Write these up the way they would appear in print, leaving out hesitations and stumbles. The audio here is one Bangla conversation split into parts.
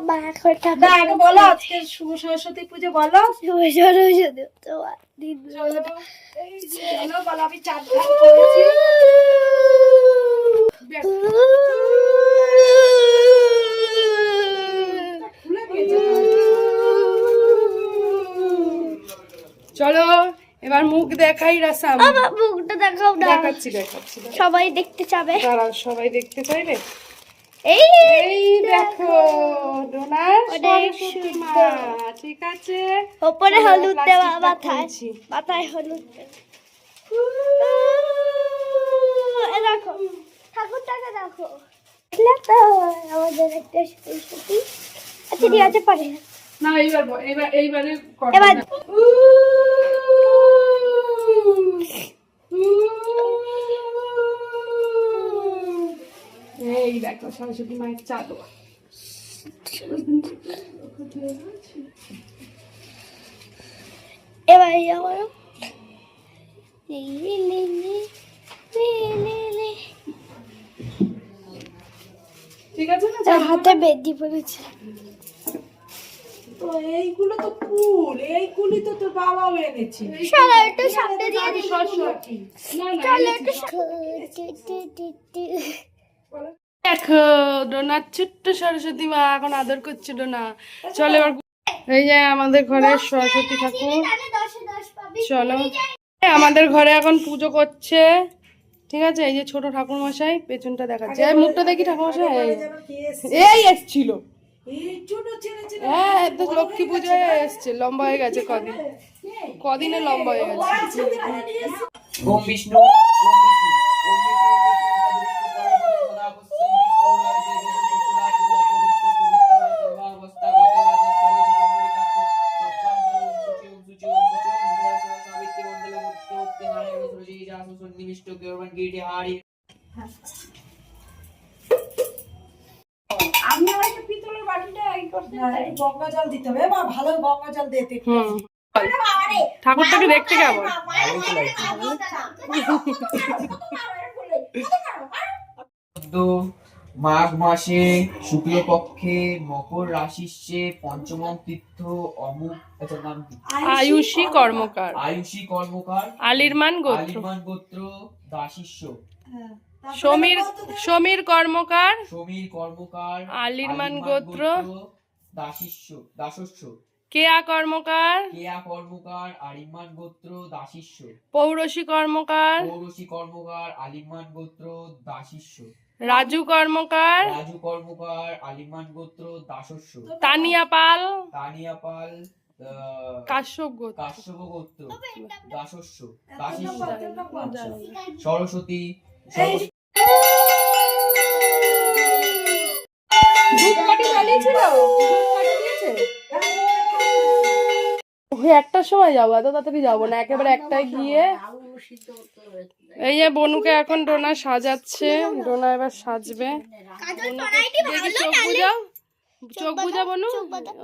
মা আগে বলো আজকে শুভ সরস্বতী পুজো বলো। শুভ সরস্বতী তোমার দিন চলো বলো। আমি চার ধাম করেছি। চলো এবার মুখ দেখাই রাসাম। আমার মুখটা দেখাও না। দেখাচ্ছি দেখাচ্ছি। সবাই দেখতে চাবে। দাঁড়াও, সবাই দেখতে চাইবে। এই এই দেখো ডোনার সরস্বতী মা, ঠিক আছে। ওপরে হলুদ দেওয়া, মাথায় মাথায় হলুদ দেওয়া। দেখো ঠাকুরটাকে দেখো। দেখলে তো আমাদের একটা সরস্বতী। আচ্ছা ঠিক আছে পরে না এইবারে এবার এই দেখো সরস্বতী মায়ের চাদর। এবার আমার ঠিক আছে না? হাতে বেদি পড়েছে। তো এইগুলো তো ফুল, এইগুলি তো তোর বাবাও এনেছে। চলো একটু সামনে দিয়ে দিই। সরস্বতী না না চলো একটু দেখো ডোনার ছোট্ট সরস্বতী মা এখন আদর করছে ডোনা। চলো এবার এই যে আমাদের ঘরের সরস্বতী ঠাকুর। চলো আমাদের ঘরে এখন পুজো করছে, ঠিক আছে। এই যে ছোট ঠাকুর মশাই পেছনটা দেখাচ্ছে। এই মুখটা দেখি ঠাকুর মশাই এই এসছিল। হ্যাঁ তো লক্ষ্মী পুজোয় এসছে, লম্বা হয়ে গেছে কদিনে লম্বা হয়ে গেছে। ওম বিষ্ণু ওম বিষ্ণু ওম বিষ্ণু সদা অপবিত্র আমি আমার একটা পিতলের বাটিটা এই করতে চাই। গঙ্গা জল দিতে হবে। মা ভালো গঙ্গা জল দিতে। ঠাকুরটাকে দেখতে কেমন? মাঘ মাসে শুক্লপক্ষে মকর রাশিস্যে পঞ্চমম তীর্থ অমুক নাম কি? আয়ুষী কর্মকার। আয়ুষী কর্মকার আলিরমান গোত্র। আলিরমান গোত্র দাসিষ্য। সমীর কর্মকার। সমীর কর্মকার আলিরমান গোত্র দাসিষ্য দাসস্য। কেয়া কর্মকার। কেয়া কর্মকার আলিমান গোত্র দাসিষ্য। পৌরসী কর্মকার। পৌরসী কর্মকার আলিমান গোত্র দাসিষ্য। রাজু কর্মকার। রাজু কর্মকার আলিমান গোত্র দাসস্য। তানিয়া পাল। তানিয়া পাল কাশ্যপ গোত্র। কাশ্যপ গোত্র দাসস্য দাসিষ্য। সরস্বতী ধূপকাঠি জ্বালিয়েছিল? একটার সময় যাবো, এত তাড়াতাড়ি যাবো না, একেবারে একটাই গিয়ে। এই যে বনুকে এখন ডোনা সাজাচ্ছে, ডোনা এবার সাজবে। চোখ বুঝা বনু।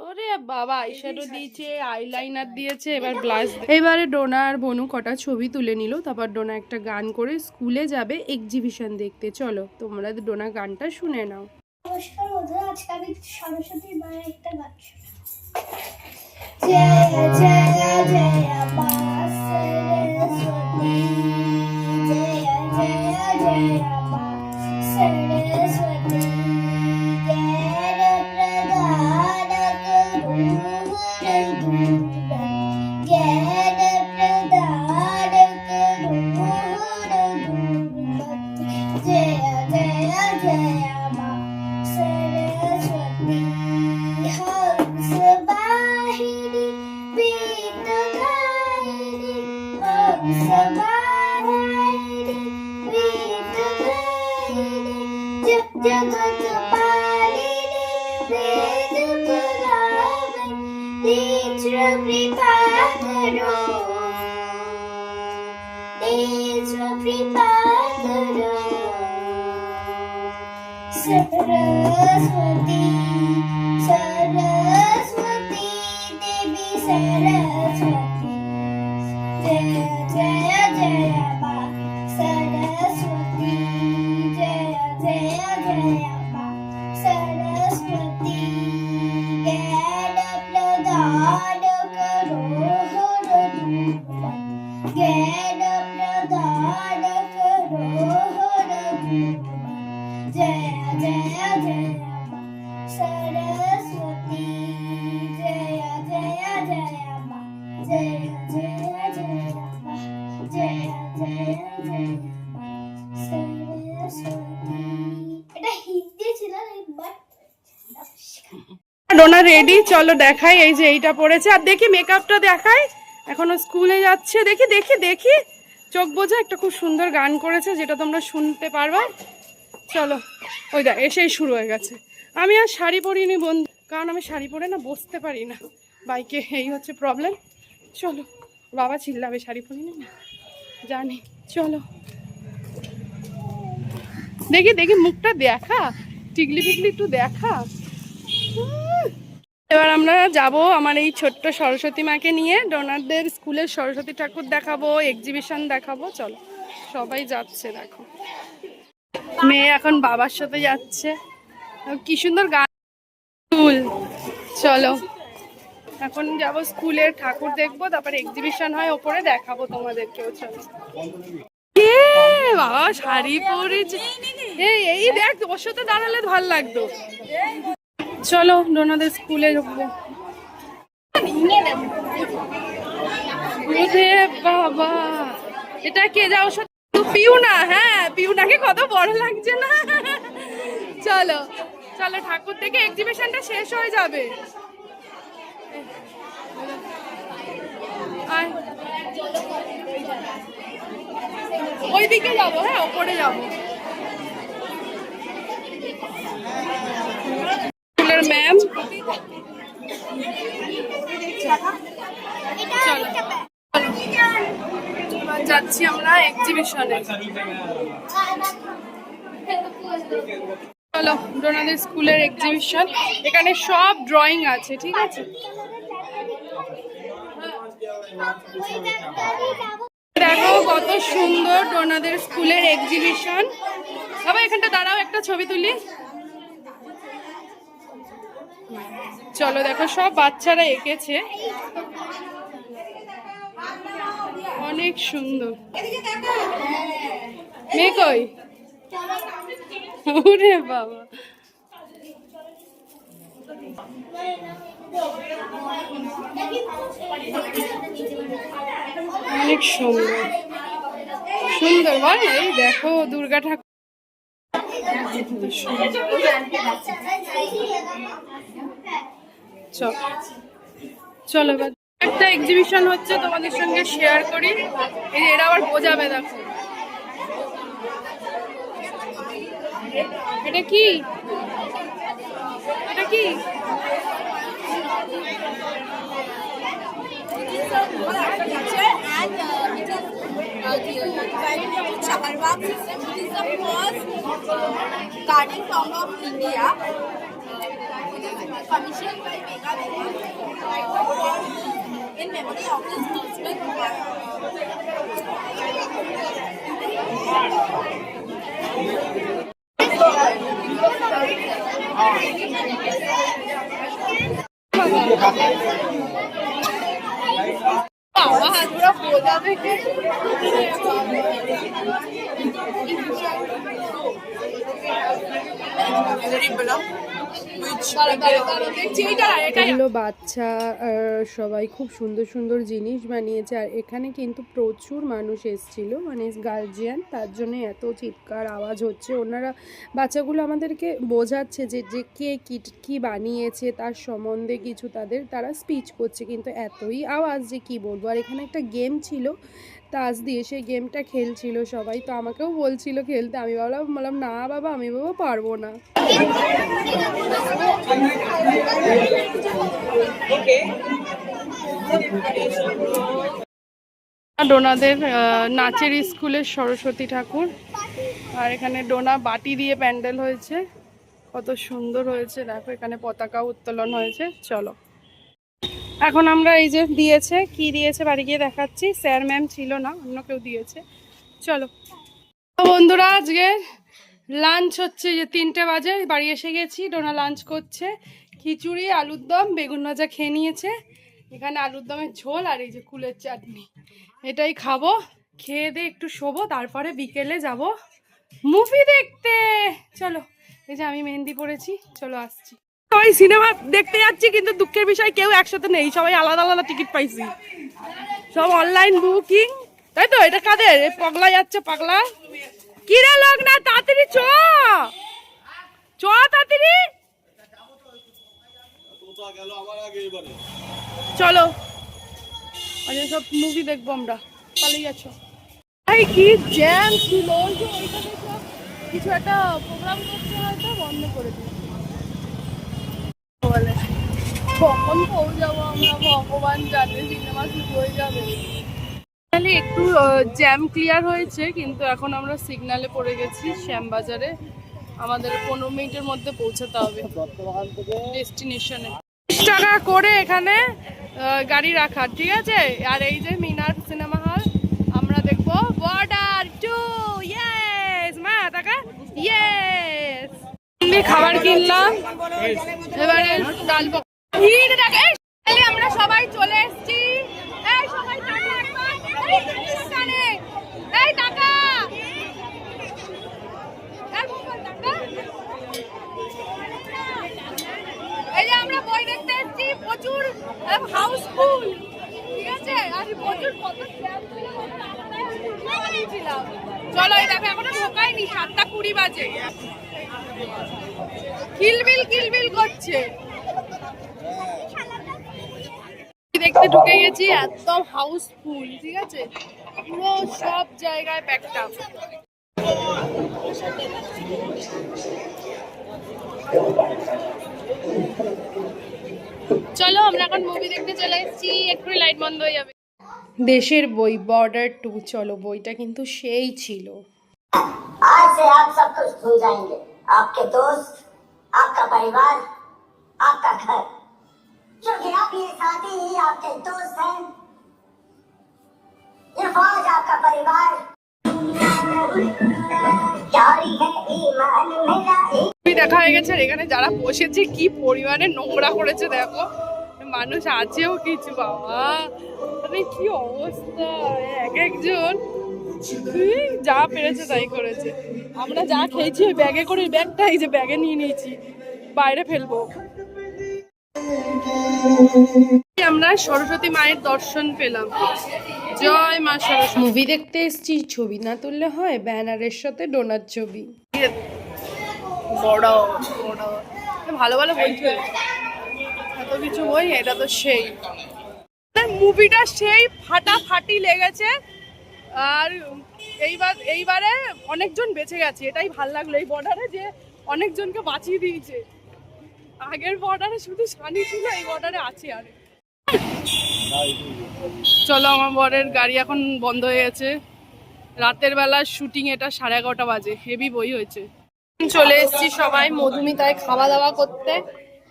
ওরে বাবা আইশ্যাডো দিয়েছে, আইলাইনার দিয়েছে, এবার ব্লাশ। এবারে ডোনা আর বনু কটা ছবি তুলে নিল, তারপর ডোনা একটা গান করে স্কুলে যাবে এক্সিবিশন দেখতে। চলো তোমরা ডোনা গানটা শুনে নাও। নমস্কার বন্ধুরা, আজকে আমি সরস্বতী মায়ের একটা গান জয় জয় জয় মা সরস্বতী, জয় জয় জয় মা সরস্বতী, জ্ঞান প্রদান করু জ্ঞান প্রদান করু, জয় জয় জয় মা সরস্বতী। হংস বাহিনী বেদ গাহিনী, হংস বাহিনী বেদ গাহিনী, জগৎ পালিনী বেদ পুরাণী, নিজ কৃপা করো, নিজ কৃপা করো। सरस्वती सरस्वती देवी सरस्वती, जय जय जय मां सरस्वती, जय जय जय मां सरस्वती। ডোনা রেডি, চলো দেখাই। এই যে এইটা পড়েছে, আর দেখি মেকআপটা দেখাই। এখনো স্কুলে যাচ্ছে, দেখি দেখি দেখি। চোখ বোঝা একটা খুব সুন্দর গান করেছে, যেটা তোমরা শুনতে পারবে। চলো, ওই দা এসেই শুরু হয়ে গেছে। আমি আর শাড়ি পরিনি বন্ধু, কারণ আমি শাড়ি পরে না বসতে পারি না বাইকে, এই হচ্ছে প্রবলেম। চলো, বাবা চিল্লাবে শাড়ি পরিনি না, জানি। চলো দেখি দেখি, মুখটা দেখা, টিকলি পিকলি একটু দেখা। এবার আমরা যাব আমার এই ছোট্ট সরস্বতী মাকে নিয়ে ডোনারদের স্কুলের সরস্বতী ঠাকুর দেখাবো, এক্সিবিশন দেখাবো। চলো, সবাই যাচ্ছে দেখো। মেয়ে এখন বাবার সাথে যাচ্ছে, কি সুন্দর গান। স্কুল, চলো এখন যাব স্কুলের ঠাকুর দেখবো, তারপরে এক্সিবিশন হয় ওপরে, দেখাবো তোমাদেরকেও। চলো। বাবা শাড়ি পরেছে, এই দেখ, ওর সাথে দাঁড়ালে ভাল লাগতো। চলো ডোনাদের স্কুলে ঢুকবো। বাবা এটা কে যাও? পিউনা, হ্যাঁ পিউনাকে কত বড় লাগছে না? চলো চলো, ঠাকুর দেখে এক্সিবিশনটা শেষ হয়ে যাবে। ওইদিকে যাবো, হ্যাঁ ওপরে যাবো। স্কুলের ম্যাম, চলো যাচ্ছি আমরা এক্সিবিশনে। চলো, ডোনাদের স্কুলের এক্সিবিশন, এখানে সব ড্রয়িং আছে, ঠিক আছে। দেখো কত সুন্দর ডোনাদের স্কুলের এক্সিবিশন। সবাই এখানটা দাঁড়াও, একটা ছবি তুলি। চলো দেখো, সব বাচ্চারা এঁকেছে, অনেক সুন্দর। মেয়ে কই? ওরে বাবা, অনেক সুন্দর সুন্দর বল। এই দেখো দুর্গা ঠাকুর, চলো এবার একটা এক্সিবিশন হচ্ছে, তোমাদের সঙ্গে শেয়ার করি। এই এরা আবার বোঝাবে, দেখো এটা কি, এটা কি? Chakarwak system is the first garden form of India. Commissioned by Mega in memory of his husband. এগুলো বাচ্চা সবাই খুব সুন্দর সুন্দর জিনিস বানিয়েছে। আর এখানে কিন্তু প্রচুর মানুষ এসেছিল, মানে গার্জিয়ান, তার জন্য এত চিৎকার আওয়াজ হচ্ছে। ওনারা বাচ্চাগুলো আমাদেরকে বোঝাচ্ছে যে যে কে কী বানিয়েছে তার সম্বন্ধে কিছু তারা স্পিচ করছে, কিন্তু এতই আওয়াজ যে কি বলবো। আর এখানে একটা গেম ছিল তাস দিয়ে, সেই গেমটা খেলছিল সবাই, তো আমাকেও বলছিল খেলতে। আমি বললাম না বাবা, আমি বাবা পারবো না। ডোনাদের নাচের স্কুলের সরস্বতী ঠাকুর, আর এখানে ডোনা বাটি দিয়ে প্যান্ডেল হয়েছে, কত সুন্দর হয়েছে দেখো। এখানে পতাকা উত্তোলন হয়েছে। চলো এখন আমরা এই যে দিয়েছে, কি দিয়েছে বাড়ি গিয়ে দেখাচ্ছি। স্যার ম্যাম ছিল না, অন্য কেউ দিয়েছে। চলো বন্ধুরা, আজকে লাঞ্চ হচ্ছে, যে 3টে বাজে, বাড়ি এসে গেছি। ডোনা লাঞ্চ করছে, খিচুড়ি, আলুর দম, বেগুন ভাজা খেয়ে নিয়েছে। এখানে আলুর দমের ঝোল আর এই যে কুলের চাটনি, এটাই খাবো। খেয়ে দিয়ে একটু শোবো, তারপরে বিকেলে যাব মুভি দেখতে। চলো, এই যে আমি মেহেন্দি পড়েছি, চলো আসছি। সবাই সিনেমা দেখতে যাচ্ছি, কিন্তু দুঃখের বিষয় কেউ একসাথে নেই, সবাই আলাদা আলাদা টিকিট পাইছি, সব অনলাইন বুকিং। তাই তো, এটা কাদের? পাগলা যাচ্ছে, পাগলা। কি রে লোক না, তাড়াতাড়ি চ চ, তাড়াতাড়ি। চলো আজকে সব মুভি দেখবো আমরা, পালিয়ে যাচ্ছ। ভাই কি জ্যাম ছিল, ওই যে ওইটা দেখো কিছু একটা প্রোগ্রাম করতে হয়তো বন্ধ করে দিল বলে। কখন পৌঁছাবো আমরা ভগবান জানে, সিনেমা শুরু হয়ে যাবে। তাহলে একটু জ্যাম ক্লিয়ার হয়েছে, কিন্তু এখন আমরা সিগনালে পড়ে গেছি শ্যামবাজারে। আমাদের 15 মিনিটের মধ্যে পৌঁছাতে হবে ডেস্টিনেশনে। 30 টাকা করে এখানে গাড়ি রাখা, ঠিক আছে। আর এই যে মিনার সিনেমা হল, আমরা দেখবো বর্ডার 2। ইয়েস মা টাকা, ইয়েস। খাবার কিনলাম, এবারে ডাল ভিড় দেখে আমরা সবাই চলে এসেছি। এই সবাই টাকা একবার, এই টাকা নে, এই টাকা, এই যে আমরা বই দেখতে এসেছি, প্রচুর হাউসফুল, ঠিক আছে। আর প্রচুর কত জ্যাম ছিল। চলো এই দেখো এখনো ঢোকায়নি, 7:20 বাজে। কিলবিল কিলবিল করছে। দেখতে ঢুকে গেছি, একদম হাউসফুল, ঠিক আছে। পুরো সব জায়গায় প্যাকড আপ। চলো আমরা এখন মুভি দেখতে চলে এসেছি, একটু লাইট বন্ধ হয়ে যাবে। দেশের বই বর্ডার 2, চলো বইটা কিন্তু সেই ছিল। आज से आप सब कुछ भूल जाएंगे, आपके दोस्त, आपका परिवार, आपका घर, क्योंकि आपके साथी ही आपके दोस्त हैं। ये फौज आपका परिवार, जारी है ईमान मेरा দেখা হয়ে গেছে। আর এখানে যারা বসেছে কি পরিমাণে নোংরা করেছে দেখো, মানুষ আছেও কিছু, বাবা মানে কি অবস্থা, এক একজন যা পেরেছে তাই করেছে। আমরা যা খেয়েছি ওই ব্যাগে করে, ব্যাগটা এই যে ব্যাগে নিয়ে নিয়েছি, বাইরে ফেলবো। আমরা সরস্বতী মায়ের দর্শন পেলাম, জয় মা সরস্বতী। মুভি দেখতে এসেছি, ছবি না তুললে হয়, ব্যানারের সাথে ডোনার ছবি। বড় বড় ভালো ভালো বই, এত কিছু বই, এটা তো সেই মুভিটা সেই ফাটাফাটি লেগেছে। আর এইবারে অনেকজন বেঁচে গেছে, এটাই ভাল লাগলো এই বর্ডারে, যে অনেকজনকে বাঁচিয়ে দিয়েছে। আগের বর্ডারে শুধু সানি ছিল, এই বর্ডারে আছে। আর চলো আমার বরের গাড়ি এখন বন্ধ হয়ে গেছে, রাতের বেলা শুটিং, এটা 11:30 বাজে, হেভি বই হয়েছে। চলে এসেছি সবাই মধুমিতায় খাওয়া দাওয়া করতে,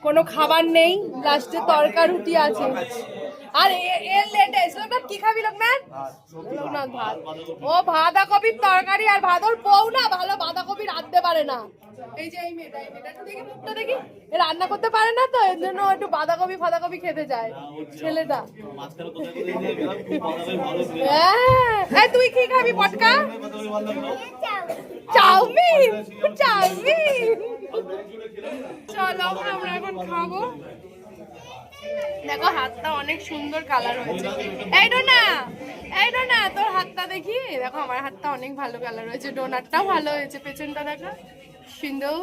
কোনো খাবার নেই, লাস্টে তরকা রুটি আছে। আর এর লেটে লোকনাথ কি খাবি? লোকনাথ ভাত। ও বাঁধাকপির তরকারি আর ভাত। ওর বউ না ভালো বাঁধাকপি রাঁধতে পারে না। এই যে এই মেয়েটা একটু দেখি, মুখটা দেখি, রান্না করতে পারে না, তো এর জন্য একটু বাঁধাকপি খেতে যায় ছেলেটা। হ্যাঁ তুই কি খাবি পটকা? চাউমিন। চলো আমরা এখন খাবো। দেখো হাতটা অনেক সুন্দর কালার হয়েছে। এই ডোনা তোর হাতটা দেখি, দেখো আমার হাতটা অনেক ভালো কালার হয়েছে, ডোনারটাও ভালো হয়েছে, পেছনটা দেখো সুন্দর।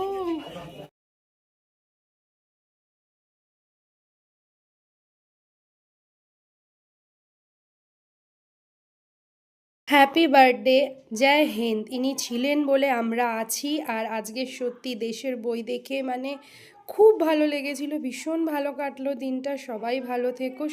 হ্যাপি বার্থডে, জয় হিন্দ। ইনি ছিলেন বলে আমরা আছি। আর আজকে সত্যি দেশের বই দেখে মানে খুব ভালো লেগেছিল, ভীষণ ভালো কাটলো দিনটা। সবাই ভালো থেকো।